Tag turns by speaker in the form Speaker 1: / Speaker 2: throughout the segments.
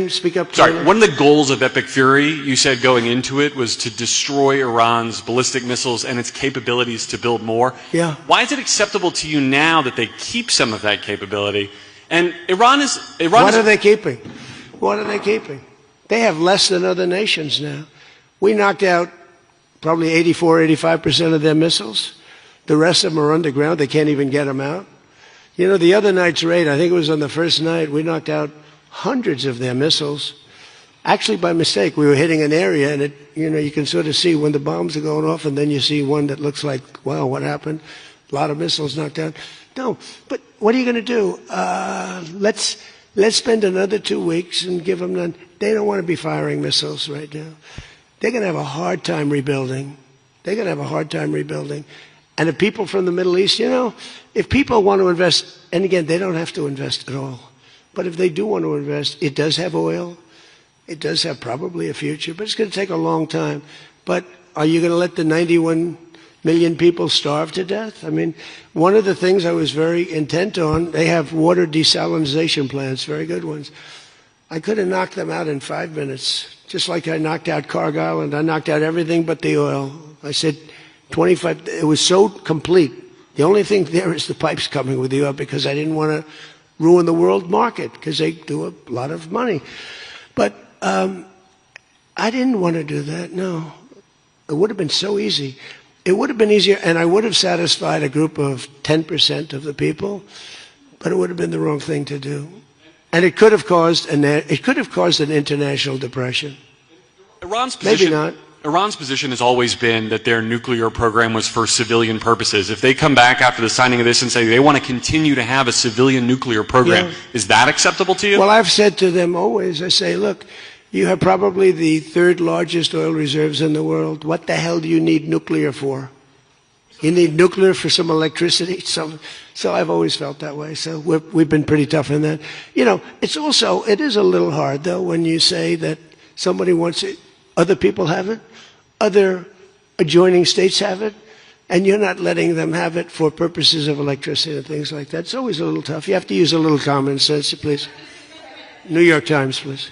Speaker 1: Speak up.
Speaker 2: Sorry, one of the goals of Epic Fury, you said going into it, was to destroy Iran's ballistic missiles and its capabilities to build more.
Speaker 1: Yeah.
Speaker 2: Why is it acceptable to you now that they keep some of that capability? And Iran is...
Speaker 1: What are they keeping? What are they keeping? They have less than other nations now. We knocked out probably 85% of their missiles. The rest of them are underground. They can't even get them out. You know, the other night's raid, I think it was on the first night, we knocked out hundreds of their missiles. Actually, by mistake, we were hitting an area, and you can sort of see when the bombs are going off, and then you see one that looks like, wow, what happened? A lot of missiles knocked out. No, but what are you going to do? Let's spend another 2 weeks and give them none. They don't want to be firing missiles right now. They're going to have a hard time rebuilding. They're going to have a hard time rebuilding. And the people from the Middle East, if people want to invest, and again, they don't have to invest at all. But if they do want to invest, it does have oil. It does have probably a future, but it's going to take a long time. But are you going to let the 91 million people starve to death? I mean, one of the things I was very intent on, they have water desalination plants, very good ones. I could have knocked them out in 5 minutes, just like I knocked out Cargill, and I knocked out everything but the oil. I said 25, it was so complete. The only thing there is the pipes coming with the oil, because I didn't want to ruin the world market, because they do a lot of money. But I didn't want to do that, no. It would have been so easy. It would have been easier, and I would have satisfied a group of 10% of the people, but it would have been the wrong thing to do. And it could have caused an international depression.
Speaker 2: Iran's position,
Speaker 1: maybe not.
Speaker 2: Iran's position has always been that their nuclear program was for civilian purposes. If they come back after the signing of this and say they want to continue to have a civilian nuclear program, is that acceptable to you?
Speaker 1: Well, I've said to them always, I say, look, you have probably the third largest oil reserves in the world. What the hell do you need nuclear for? You need nuclear for some electricity? So I've always felt that way. So we've been pretty tough in that. It is a little hard, though, when you say that somebody wants it, other people have it, other adjoining states have it, and you're not letting them have it for purposes of electricity and things like that. It's always a little tough. You have to use a little common sense, please. New York Times, please.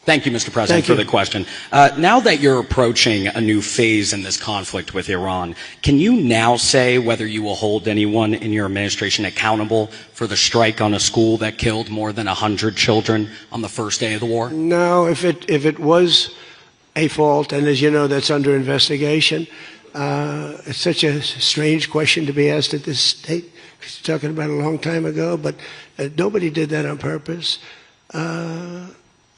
Speaker 3: Thank you, Mr. President, for the question. Now that you're approaching a new phase in this conflict with Iran, can you now say whether you will hold anyone in your administration accountable for the strike on a school that killed more than 100 children on the first day of the war?
Speaker 1: No, if it was a fault, and as you know, that's under investigation. It's such a strange question to be asked at this state. You're talking about a long time ago, but nobody did that on purpose.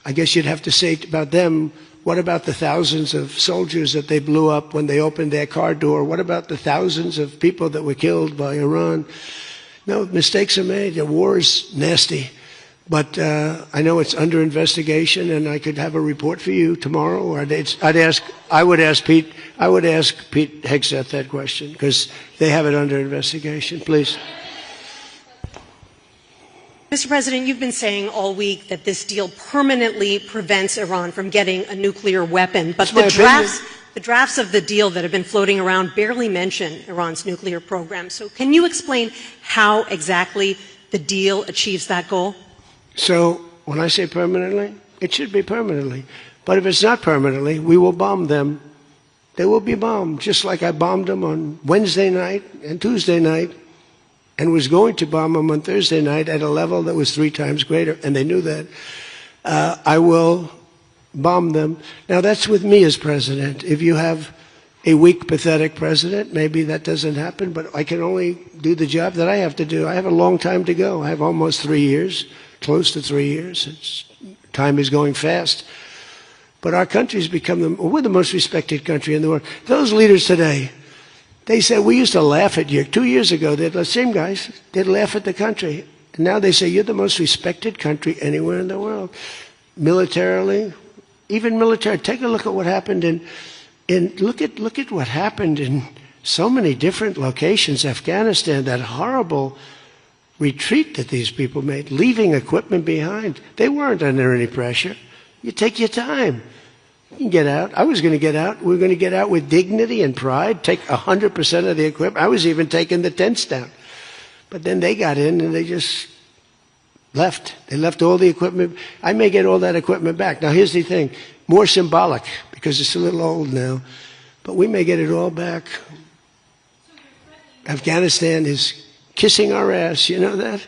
Speaker 1: I guess you'd have to say about them, what about the thousands of soldiers that they blew up when they opened their car door? What about the thousands of people that were killed by Iran? No, mistakes are made. The war is nasty. But I know it's under investigation, and I could have a report for you tomorrow. Or I would ask Pete Hegseth that question, because they have it under investigation. Please.
Speaker 4: Mr. President, you've been saying all week that this deal permanently prevents Iran from getting a nuclear weapon, but the drafts of the deal that have been floating around barely mention Iran's nuclear program. So can you explain how exactly the deal achieves that goal?
Speaker 1: So when I say permanently, it should be permanently. But if it's not permanently, we will bomb them. They will be bombed, just like I bombed them on Wednesday night and Tuesday night, and was going to bomb them on Thursday night at a level that was 3 times greater, and they knew that. I will bomb them. Now, that's with me as president. If you have a weak, pathetic president, maybe that doesn't happen, but I can only do the job that I have to do. I have a long time to go. I have almost 3 years, close to 3 years. Time is going fast. But our country's become we're the most respected country in the world. Those leaders today, they said, we used to laugh at you. 2 years ago, the same guys, they'd laugh at the country. And now they say, you're the most respected country anywhere in the world. Militarily, even military. Take a look at what happened look at what happened in so many different locations. Afghanistan, that horrible retreat that these people made, leaving equipment behind. They weren't under any pressure. You take your time. You can get out. I was going to get out. We were going to get out with dignity and pride, take 100% of the equipment. I was even taking the tents down. But then they got in and they just left. They left all the equipment. I may get all that equipment back. Now, here's the thing. More symbolic, because it's a little old now. But we may get it all back. Afghanistan is kissing our ass. You know that?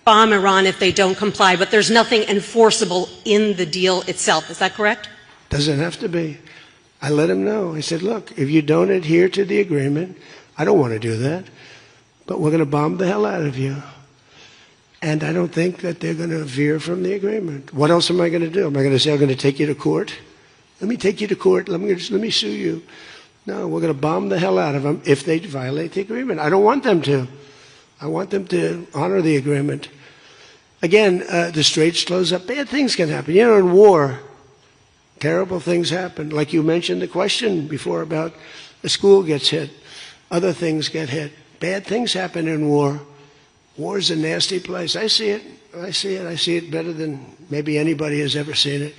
Speaker 4: Bomb Iran if they don't comply, but there's nothing enforceable in the deal itself. Is that correct?
Speaker 1: Doesn't have to be. I let him know. I said, look, if you don't adhere to the agreement, I don't want to do that, but we're going to bomb the hell out of you. And I don't think that they're going to veer from the agreement. What else am I going to do? Am I going to say I'm going to take you to court? Let me take you to court. Let me sue you. No, we're going to bomb the hell out of them if they violate the agreement. I don't want them to. I want them to honor the agreement. Again, the straits close up. Bad things can happen. You know, in war, terrible things happen. Like you mentioned the question before about a school gets hit. Other things get hit. Bad things happen in war. War is a nasty place. I see it. I see it better than maybe anybody has ever seen it.